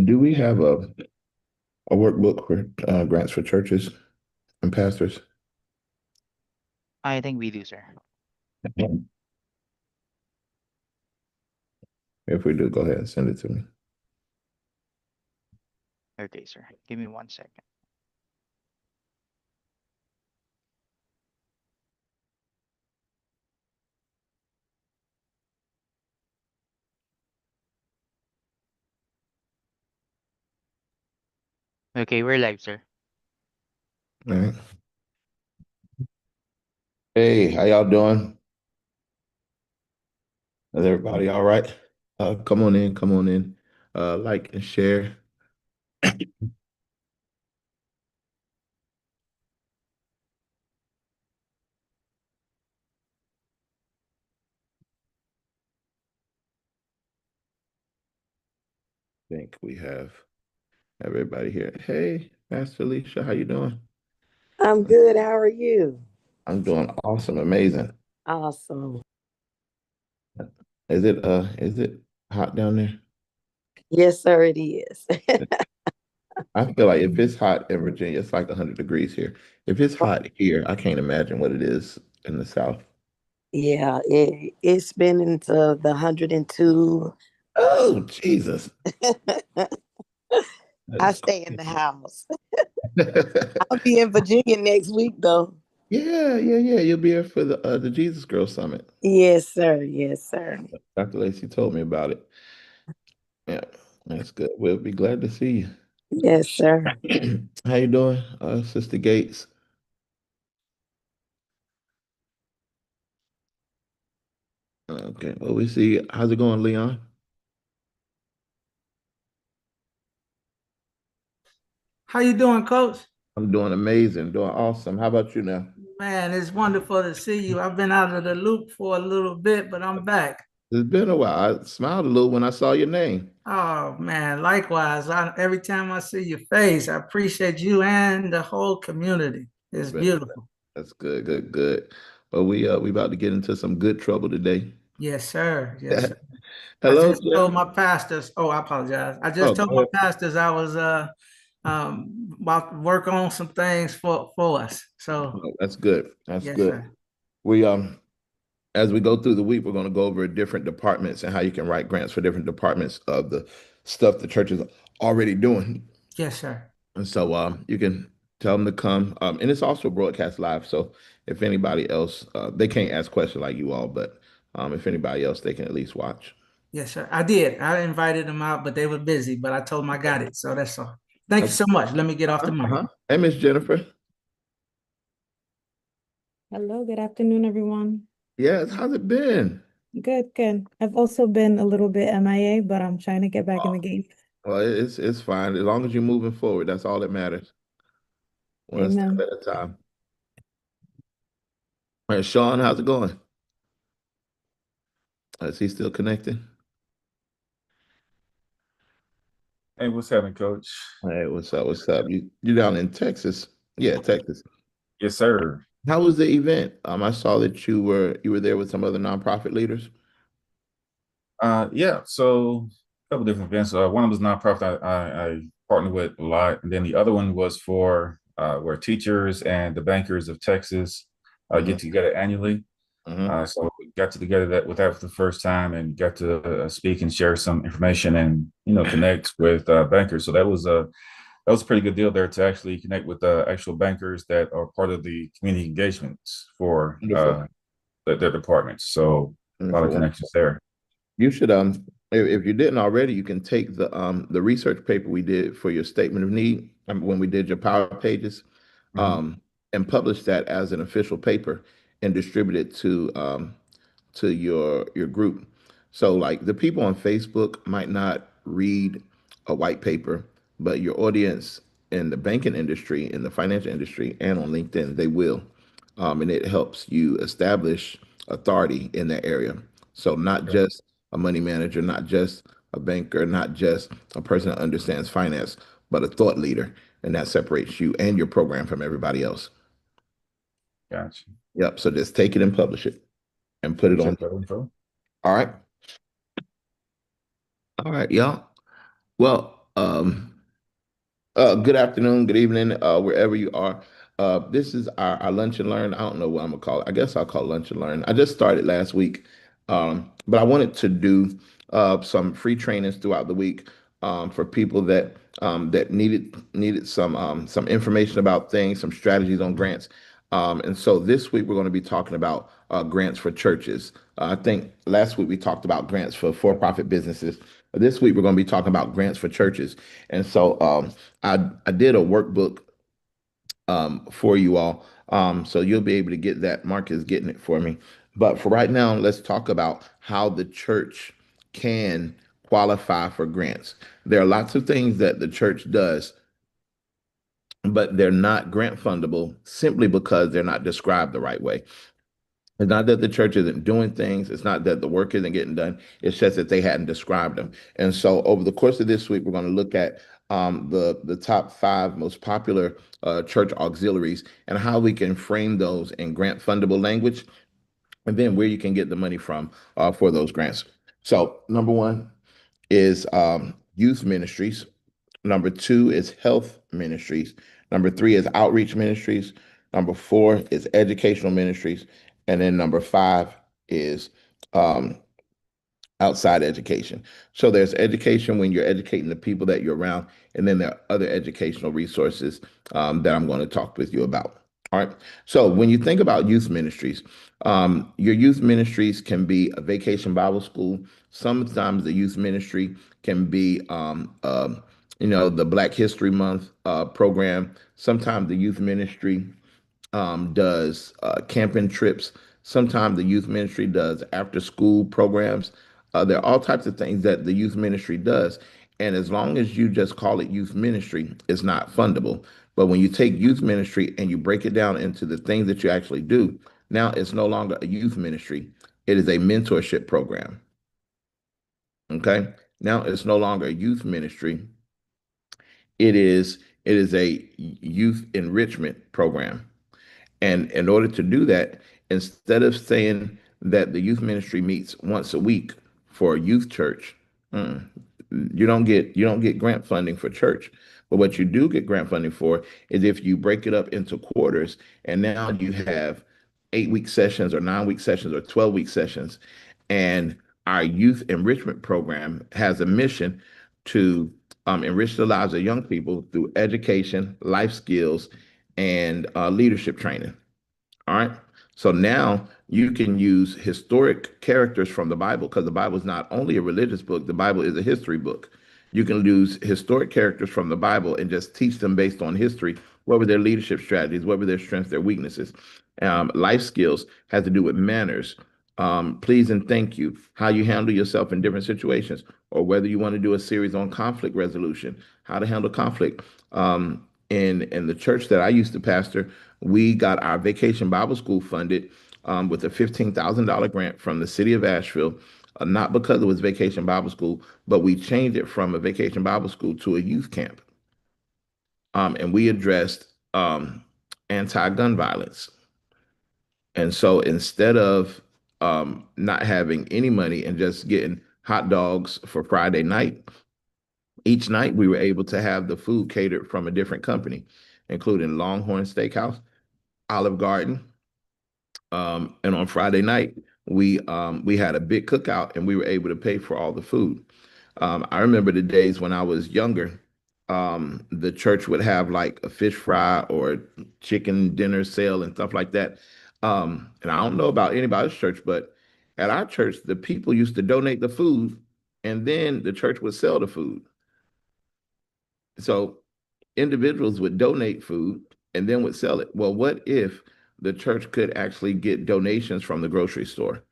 Do we have a workbook for grants for churches and pastors? I think we do, sir. If we do, go ahead and send it to me. Okay, sir. Give me 1 second. Okay, we're live, sir. All right. Hey, how y'all doing? Is everybody all right? Come on in, come on in. Like and share. I think we have everybody here. Hey, Master Alicia, how you doing? I'm good. How are you? I'm doing awesome, amazing. Awesome. Is it hot down there? Yes, sir, it is. I feel like if it's hot in Virginia, it's like 100 degrees here. If it's hot here, I can't imagine what it is in the South. Yeah, it's been into the 102. Oh, Jesus. That I is stay in the crazy. house. I'll be in Virginia next week, though. Yeah, yeah, yeah. You'll be here for the Jesus Girl Summit. Yes, sir. Yes, sir. Dr. Lacey told me about it. Yeah, that's good. We'll be glad to see Yes, sir. you. How you doing, Sister Gates? Okay. Well, we see. How's it going, Leon? How you doing, Coach? I'm doing amazing, doing awesome. How about you now? Man, it's wonderful to see you. I've been out of the loop for a little bit, but I'm back. It's been a while. I smiled a little when I saw your name. Oh man, likewise. Every time I see your face, I appreciate you and the whole community. It's But beautiful. that's good, good, good. But we about to get into some good trouble today. Yes, sir. Yes, sir. I Hello, just told Jennifer. my pastors. Oh, I apologize. I Oh, just told go my ahead. pastors I was about to work on some things for us. So Oh, that's good. That's yes, good. sir. We as we go through the week, we're going to go over different departments and how you can write grants for different departments of the stuff the church is already doing. Yes, sir. And so you can tell them to come. And it's also broadcast live. So if anybody else, they can't ask questions like you all, but if anybody else, they can at least watch. Yes, sir. I did. I invited them out, but they were busy. But I told them I got it. So that's all. Thank you Okay. so much. Let me get off the mic. Uh-huh. Hey, Miss Jennifer. Hello, good afternoon, everyone. Yes, how's it been? Good, good. I've also been a little bit MIA, but I'm trying to get back in Oh, the game. well, it's fine. As long as you're moving forward, that's all that matters. One step Amen. at a time. All right, Sean, how's it going? Is he still connected? Hey, what's happening, Coach? Hey, what's up? What's up? You down in Texas? Yeah, Texas. Yes, sir. How was the event? I saw that you were there with some other nonprofit leaders. Yeah. So a couple different events. One was nonprofit I partnered with a lot, and then the other one was for where teachers and the bankers of Texas Hmm. get together annually. Hmm. So we got together with that for the first time and got to speak and share some information and connect with bankers. So that was a pretty good deal there to actually connect with actual bankers that are part of the community engagements for Wonderful. their departments. So a lot Wonderful. of connections there. You should if you didn't already, you can take the research paper we did for your statement of need when we did your power pages, Mhm. um, and publish that as an official paper and distribute it to your group. So like the people on Facebook might not read a white paper, but your audience in the banking industry, in the financial industry, and on LinkedIn, they will. And it helps you establish authority in that area. So not Okay. just a money manager, not just a banker, not just a person that understands finance, but a thought leader. And that separates you and your program from everybody else. Gotcha. Yep. So just take it and publish it and put it on. Appreciate that info. All right. All right, y'all. Well, Um, good afternoon, good evening, wherever you are. This is our lunch and learn. I don't know what I'm gonna call it. I guess I'll call it lunch and learn. I just started last week, but I wanted to do some free trainings throughout the week for people that needed some information about things, some strategies on grants. And so this week we're going to be talking about grants for churches. I think last week we talked about grants for for-profit businesses. This week we're going to be talking about grants for churches. And so I did a workbook for you all. So you'll be able to get that. Mark is getting it for me. But for right now, let's talk about how the church can qualify for grants. There are lots of things that the church does, but they're not grant fundable simply because they're not described the right way. It's not that the church isn't doing things. It's not that the work isn't getting done. It's just that they hadn't described them. And so over the course of this week, we're going to look at the top 5 most popular church auxiliaries and how we can frame those in grant fundable language, and then where you can get the money from for those grants. So number 1 is youth ministries. Number 2 is health ministries. Number 3 is outreach ministries. Number 4 is educational ministries. And then number 5 is outside education. So there's education when you're educating the people that you're around. And then there are other educational resources that I'm going to talk with you about. All right. So when you think about youth ministries, your youth ministries can be a vacation Bible school. Sometimes the youth ministry can be the Black History Month program. Sometimes the youth ministry does camping trips. Sometimes the youth ministry does after school programs. There are all types of things that the youth ministry does. And as long as you just call it youth ministry, it's not fundable. But when you take youth ministry and you break it down into the things that you actually do, now it's no longer a youth ministry. It is a mentorship program. Okay. Now it's no longer a youth ministry. It is a youth enrichment program. And in order to do that, instead of saying that the youth ministry meets once a week for a youth church, you don't get grant funding for church. But what you do get grant funding for is if you break it up into quarters, and now you have 8-week sessions or 9-week sessions or 12-week sessions. And our youth enrichment program has a mission to enrich the lives of young people through education, life skills, and leadership training. All right. So now you can use historic characters from the Bible, because the Bible is not only a religious book, the Bible is a history book. You can use historic characters from the Bible and just teach them based on history. What were their leadership strategies? What were their strengths, their weaknesses? Life skills has to do with manners, please and thank you, how you handle yourself in different situations, or whether you want to do a series on conflict resolution, how to handle conflict. In the church that I used to pastor, we got our vacation Bible school funded with a $15,000 grant from the city of Asheville, not because it was vacation Bible school, but we changed it from a vacation Bible school to a youth camp. And we addressed anti-gun violence. And so instead of not having any money and just getting hot dogs for Friday night, each night we were able to have the food catered from a different company, including Longhorn Steakhouse, Olive Garden. And on Friday night, we had a big cookout and we were able to pay for all the food. I remember the days when I was younger, the church would have like a fish fry or chicken dinner sale and stuff like that. And I don't know about anybody's church, but at our church, the people used to donate the food and then the church would sell the food. So individuals would donate food and then would sell it. Well, what if the church could actually get donations from the grocery store?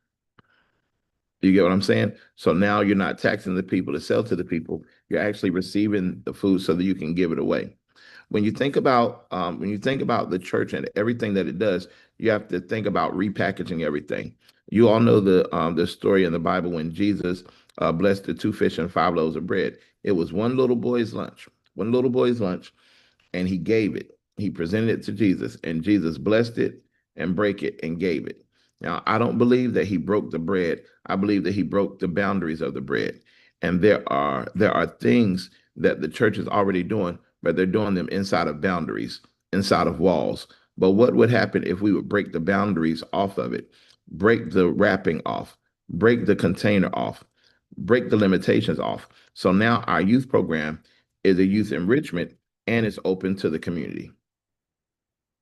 You get what I'm saying? So now you're not taxing the people to sell to the people. You're actually receiving the food so that you can give it away. When you think about the church and everything that it does, you have to think about repackaging everything. You all know the story in the Bible when Jesus blessed the 2 fish and 5 loaves of bread. It was one little boy's lunch, and he gave it. He presented it to Jesus, and Jesus blessed it and break it and gave it. Now, I don't believe that he broke the bread. I believe that he broke the boundaries of the bread. And there are things that the church is already doing, but they're doing them inside of boundaries, inside of walls. But what would happen if we would break the boundaries off of it, break the wrapping off, break the container off, break the limitations off? So now our youth program is a youth enrichment and it's open to the community.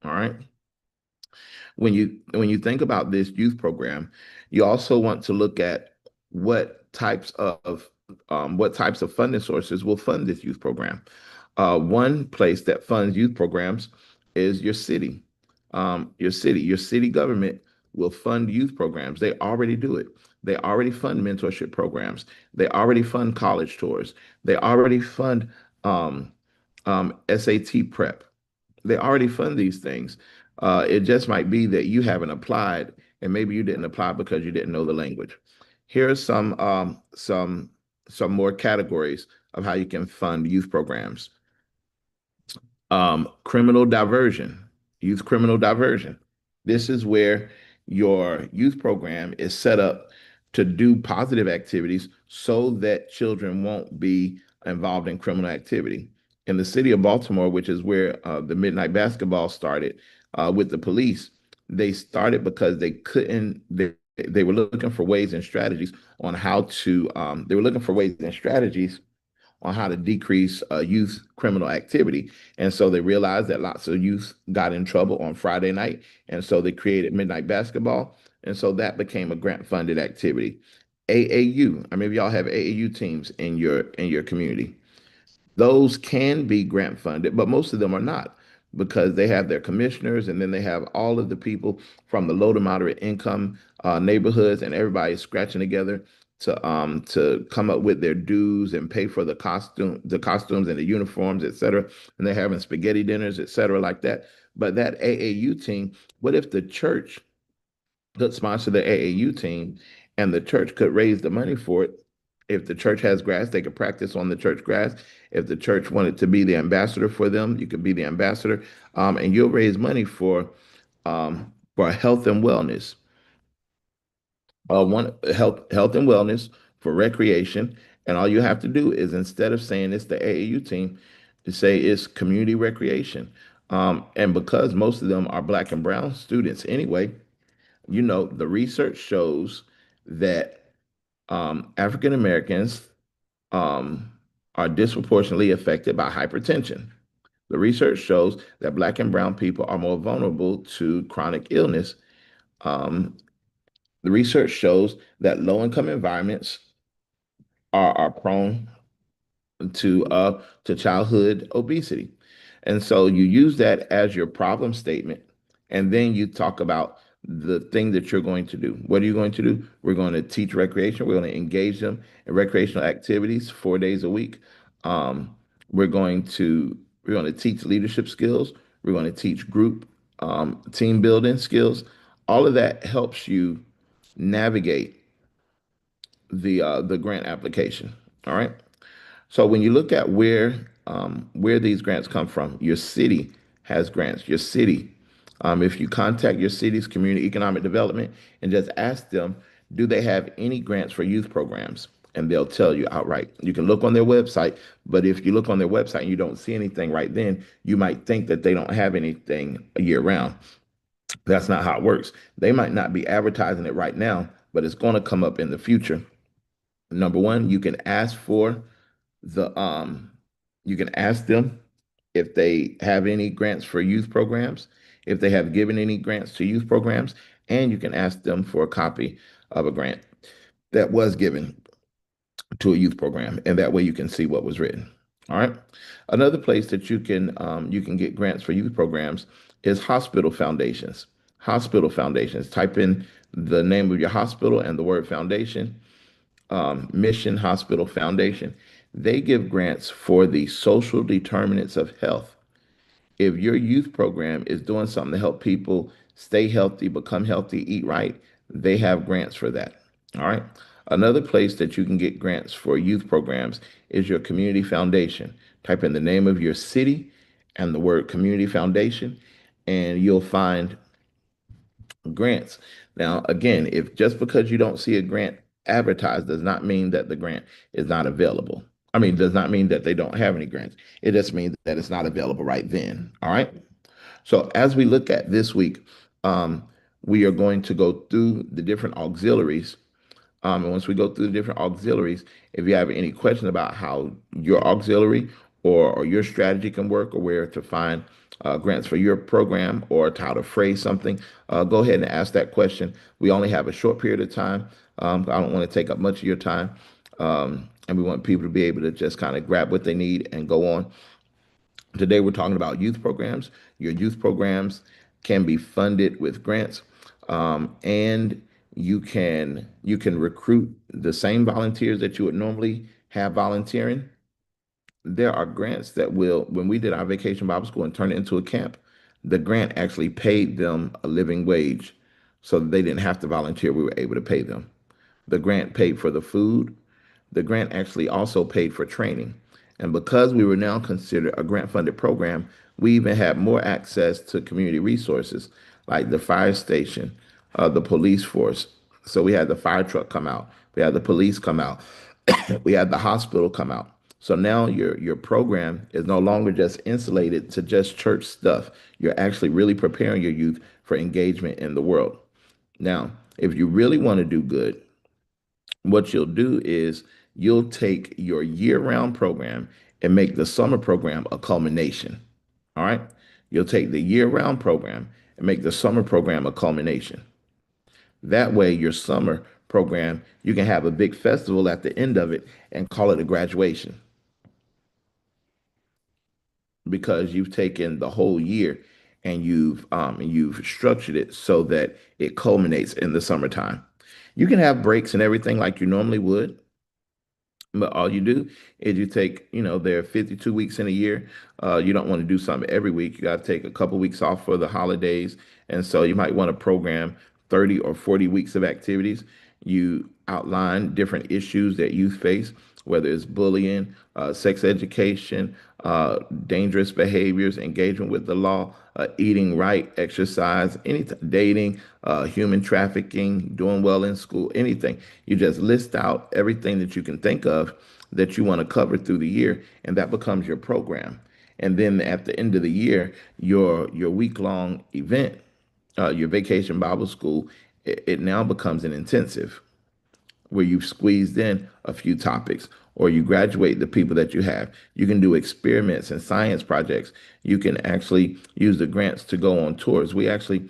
All right. When you think about this youth program, you also want to look at what types of funding sources will fund this youth program. One place that funds youth programs is your city. Your city government will fund youth programs. They already do it. They already fund mentorship programs. They already fund college tours. They already fund SAT prep. They already fund these things. It just might be that you haven't applied, and maybe you didn't apply because you didn't know the language. Here are some more categories of how you can fund youth programs. Criminal diversion, youth criminal diversion. This is where your youth program is set up to do positive activities so that children won't be involved in criminal activity. In the city of Baltimore, which is where the midnight basketball started with the police, they started because they were looking for ways and strategies on how to they were looking for ways and strategies on how to decrease youth criminal activity. And so they realized that lots of youth got in trouble on Friday night. And so they created midnight basketball. And so that became a grant funded activity. AAU, I mean, y'all have AAU teams in your community. Those can be grant funded, but most of them are not because they have their commissioners and then they have all of the people from the low to moderate income neighborhoods, and everybody scratching together to come up with their dues and pay for the costumes and the uniforms, et cetera. And they're having spaghetti dinners, et cetera, like that. But that AAU team, what if the church could sponsor the AAU team and the church could raise the money for it? If the church has grass, they could practice on the church grass. If the church wanted to be the ambassador for them, you could be the ambassador, and you'll raise money for health and wellness. One health and wellness for recreation, and all you have to do is instead of saying it's the AAU team, to say it's community recreation. And because most of them are Black and brown students anyway, the research shows that African Americans are disproportionately affected by hypertension. The research shows that Black and brown people are more vulnerable to chronic illness. The research shows that low-income environments are prone to childhood obesity. And so you use that as your problem statement, and then you talk about the thing that you're going to do. What are you going to do? We're going to teach recreation. We're going to engage them in recreational activities 4 days a week. We're going to teach leadership skills. We're going to teach group team building skills. All of that helps you navigate the grant application. All right. So when you look at where these grants come from, your city has grants. Your city, if you contact your city's community economic development and just ask them, do they have any grants for youth programs? And they'll tell you outright. You can look on their website, but if you look on their website and you don't see anything right then, you might think that they don't have anything year round. That's not how it works. They might not be advertising it right now, but it's going to come up in the future. Number one, you can ask them if they have any grants for youth programs, if they have given any grants to youth programs, and you can ask them for a copy of a grant that was given to a youth program, and that way you can see what was written. All right. Another place that you can get grants for youth programs is hospital foundations. Hospital foundations. Type in the name of your hospital and the word foundation. Mission Hospital Foundation. They give grants for the social determinants of health. If your youth program is doing something to help people stay healthy, become healthy, eat right, they have grants for that. All right. Another place that you can get grants for youth programs is your community foundation. Type in the name of your city and the word community foundation, and you'll find grants. Now, again, if just because you don't see a grant advertised does not mean that the grant is not available. I mean, does not mean that they don't have any grants. It just means that it's not available right then. All right. So as we look at this week, um, we are going to go through the different auxiliaries. And once we go through the different auxiliaries, if you have any question about how your auxiliary or your strategy can work, or where to find grants for your program, or to how to phrase something, go ahead and ask that question. We only have a short period of time. I don't want to take up much of your time. And we want people to be able to just kind of grab what they need and go on. Today, we're talking about youth programs. Your youth programs can be funded with grants, and you can recruit the same volunteers that you would normally have volunteering. There are grants that will, when we did our Vacation Bible School and turned it into a camp, the grant actually paid them a living wage, so that they didn't have to volunteer. We were able to pay them. The grant paid for the food. The grant actually also paid for training. And because we were now considered a grant funded program, we even had more access to community resources like the fire station, the police force. So we had the fire truck come out, we had the police come out, we had the hospital come out. So now your program is no longer just insulated to just church stuff. You're actually really preparing your youth for engagement in the world. Now, if you really want to do good, what you'll do is you'll take your year-round program and make the summer program a culmination. All right. You'll take the year-round program and make the summer program a culmination. That way, your summer program, you can have a big festival at the end of it and call it a graduation, because you've taken the whole year and you've structured it so that it culminates in the summertime. You can have breaks and everything like you normally would, but all you do is you take, there are 52 weeks in a year. You don't want to do something every week. You got to take a couple weeks off for the holidays. And so you might want to program 30 or 40 weeks of activities. You outline different issues that youth face, whether it's bullying, sex education, dangerous behaviors, engagement with the law, eating right, exercise, anything, dating, human trafficking, doing well in school, anything. You just list out everything that you can think of that you want to cover through the year, and that becomes your program. And then at the end of the year, your week-long event, your Vacation Bible School, it now becomes an intensive where you've squeezed in a few topics, or you graduate the people that you have. You can do experiments and science projects. You can actually use the grants to go on tours. We actually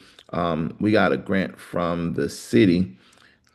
we got a grant from the city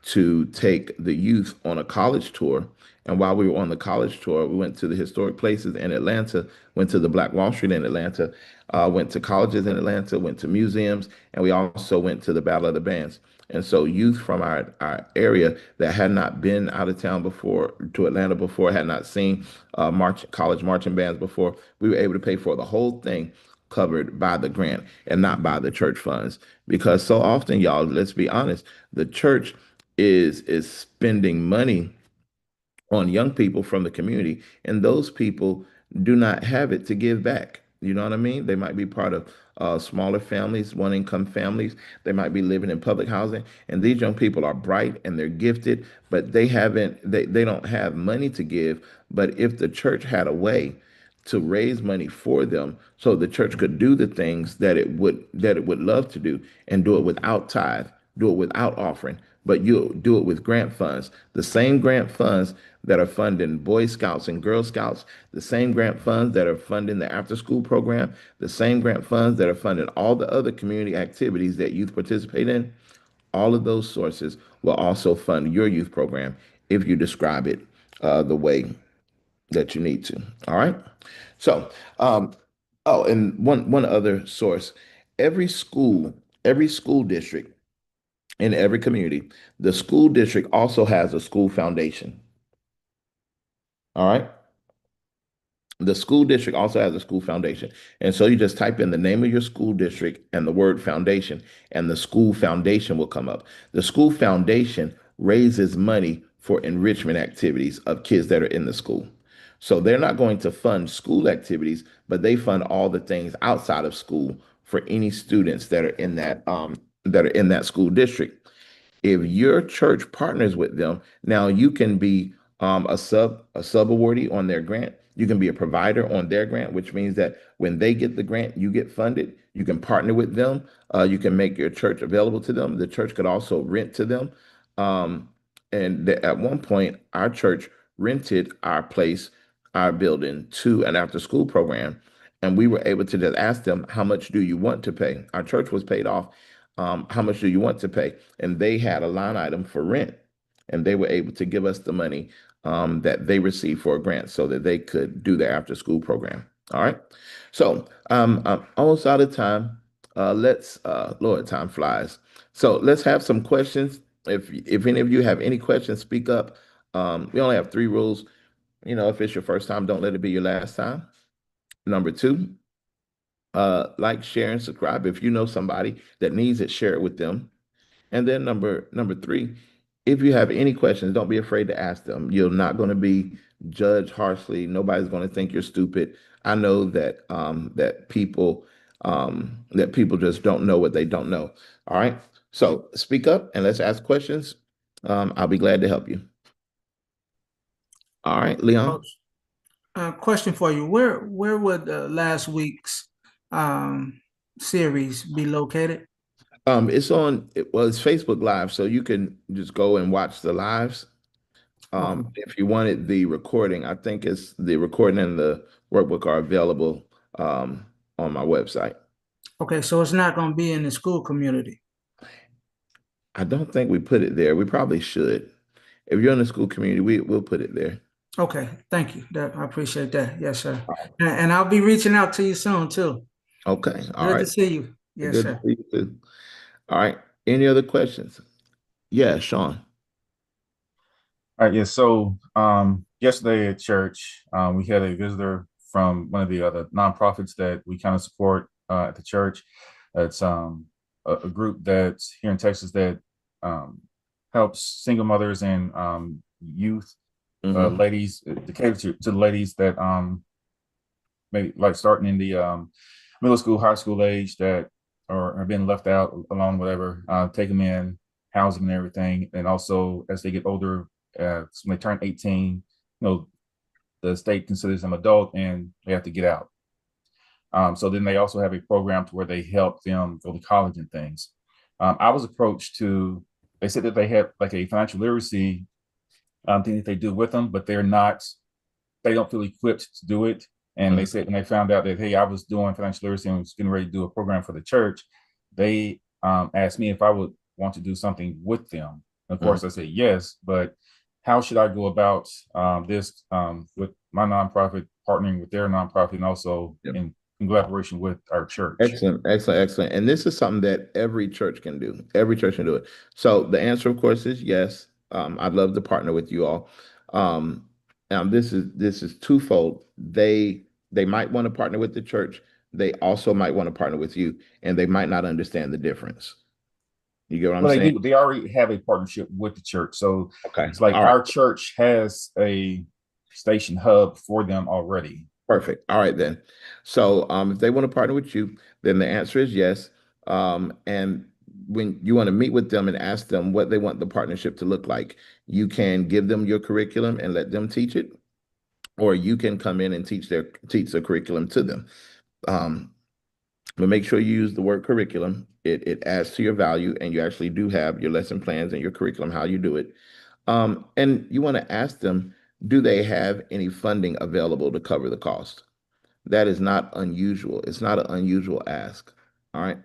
to take the youth on a college tour. And while we were on the college tour, we went to the historic places in Atlanta, went to the Black Wall Street in Atlanta, went to colleges in Atlanta, went to museums, and we also went to the Battle of the Bands. And so youth from our area that had not been out of town before, to Atlanta before, had not seen college marching bands before, we were able to pay for the whole thing, covered by the grant and not by the church funds. Because so often, y'all, let's be honest, the church is spending money on young people from the community, and those people do not have it to give back. You know what I mean? They might be part of smaller families, one income families. They might be living in public housing, and these young people are bright and they're gifted, but they don't have money to give. But if the church had a way to raise money for them, so the church could do the things that it would love to do, and do it without tithe, do it without offering, but you do it with grant funds, the same grant funds that are funding Boy Scouts and Girl Scouts, the same grant funds that are funding the after school program, the same grant funds that are funding all the other community activities that youth participate in. All of those sources will also fund your youth program if you describe it the way that you need to. All right. So, oh, and one other source: every school district in every community, the school district also has a school foundation. All right. The school district also has a school foundation. And so you just type in the name of your school district and the word foundation, and the school foundation will come up. The school foundation raises money for enrichment activities of kids that are in the school. So they're not going to fund school activities, but they fund all the things outside of school for any students that are in that school district. If your church partners with them, now you can be a sub awardee on their grant. You can be a provider on their grant, which means that when they get the grant, you get funded. You can partner with them. You can make your church available to them. The church could also rent to them. At one point, our church rented our place, our building, to an after-school program, and we were able to just ask them, "How much do you want to pay?" Our church was paid off. How much do you want to pay? And they had a line item for rent, and they were able to give us the money that they received for a grant so that they could do their after school program. All right. So I'm almost out of time. Lord, time flies. So let's have some questions. If any of you have any questions, speak up. We only have 3 rules. If it's your first time, don't let it be your last time. Number 2, like, share, and subscribe. If you know somebody that needs it, share it with them. And then number 3, if you have any questions, don't be afraid to ask them. You're not going to be judged harshly. Nobody's going to think you're stupid. I know that people just don't know what they don't know. All right. So speak up and let's ask questions. I'll be glad to help you. All right, Leon. Question for you. Where would last week's series be located? It's Facebook Live, so you can just go and watch the lives. If you wanted the recording, I think it's the recording and the workbook are available on my website. Okay, so it's not going to be in the school community. I don't think we put it there. We probably should. If you're in the school community, we'll put it there. Okay, thank you. I appreciate that. Yes, sir. And I'll be reaching out to you soon too. Okay, all right. Good to see you. Yes, Good sir. to see you too. All right. Any other questions? Yeah, Sean. All right, yeah. So yesterday at church, we had a visitor from one of the other nonprofits that we kind of support at the church. It's a group that's here in Texas that helps single mothers and youth ladies to cater to the ladies that maybe like starting in the middle school, high school age that are being left out alone, whatever. Take them in, housing and everything, and also as they get older. When they turn 18, the state considers them adult and they have to get out. So then they also have a program to where they help them go to college and things. I was approached they said that they had like a financial literacy thing that they do with them, but they don't feel equipped to do it. And they said when they found out that, hey, I was doing financial literacy and was getting ready to do a program for the church, they asked me if I would want to do something with them. Of course, I said yes, but how should I go about this with my nonprofit partnering with their nonprofit and also in collaboration with our church? Excellent. And this is something that every church can do. Every church can do it. So the answer, of course, is yes. I'd love to partner with you all. Now this is twofold. They might want to partner with the church. They also might want to partner with you, and they might not understand the difference. You get what I'm saying? They already have a partnership with the church. So it's like our church has a station hub for them already. Perfect. All right, then. So if they want to partner with you, then the answer is yes. And when you want to meet with them and ask them what they want the partnership to look like, you can give them your curriculum and let them teach it, or you can come in and teach the curriculum to them. But make sure you use the word curriculum. It adds to your value, and you actually do have your lesson plans and your curriculum, how you do it. And you want to ask them, do they have any funding available to cover the cost? That is not unusual. It's not an unusual ask. All right.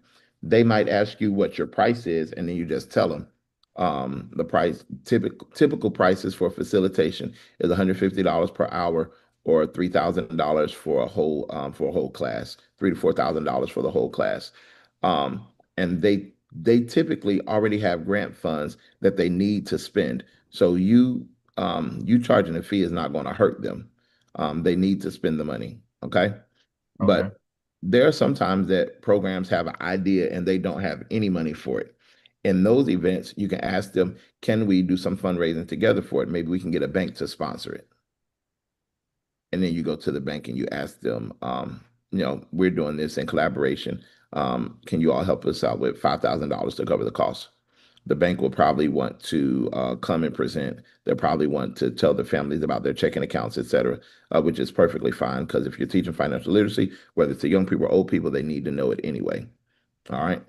They might ask you what your price is, and then you just tell them the price. Typical prices for facilitation is $150 per hour, or $3,000 for a whole class, $3,000 to $4,000 for the whole class. And they typically already have grant funds that they need to spend. So you charging a fee is not going to hurt them. They need to spend the money. Okay. But there are some times that programs have an idea and they don't have any money for it. In those events, you can ask them, can we do some fundraising together for it? Maybe we can get a bank to sponsor it. And then you go to the bank and you ask them, we're doing this in collaboration. Can you all help us out with $5,000 to cover the cost? the bank will probably want to come and present. They'll probably want to tell the families about their checking accounts, et cetera, which is perfectly fine because if you're teaching financial literacy, whether it's to young people or old people, they need to know it anyway. All right.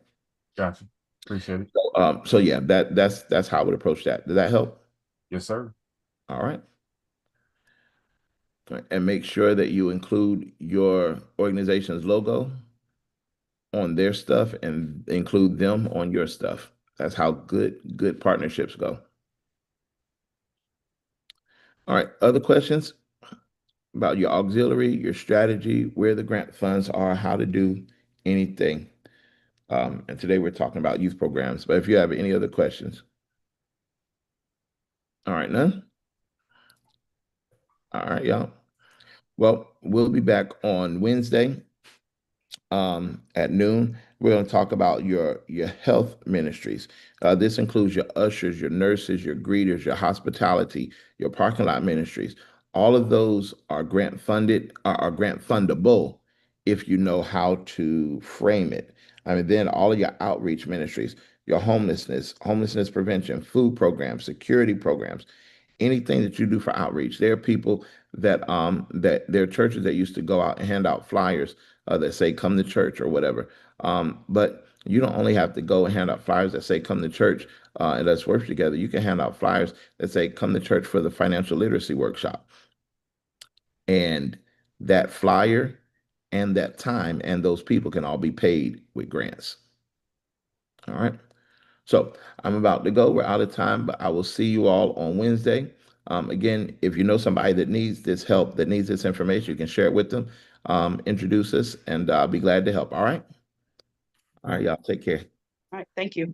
Gotcha. Appreciate it. So yeah, that's how I would approach that. Does that help? Yes, sir. All right. And make sure that you include your organization's logo on their stuff and include them on your stuff. That's how good partnerships go. All right. Other questions about your auxiliary, your strategy, where the grant funds are, how to do anything. And today we're talking about youth programs. But if you have any other questions. All right, none? All right, y'all. Well, we'll be back on Wednesday at noon. We're going to talk about your health ministries. This includes your ushers, your nurses, your greeters, your hospitality, your parking lot ministries. All of those are grant funded, are grant fundable if you know how to frame it. I mean, then all of your outreach ministries, your homelessness prevention, food programs, security programs, anything that you do for outreach. There are people that there are churches that used to go out and hand out flyers that say come to church or whatever. But you don't only have to go and hand out flyers that say come to church and let's work together. You can hand out flyers that say come to church for the financial literacy workshop. And that flyer and that time and those people can all be paid with grants. All right. So I'm about to go. We're out of time, but I will see you all on Wednesday. Again, if you know somebody that needs this help, that needs this information, you can share it with them, introduce us, and I'll be glad to help. All right. All right, y'all. Take care. All right, thank you.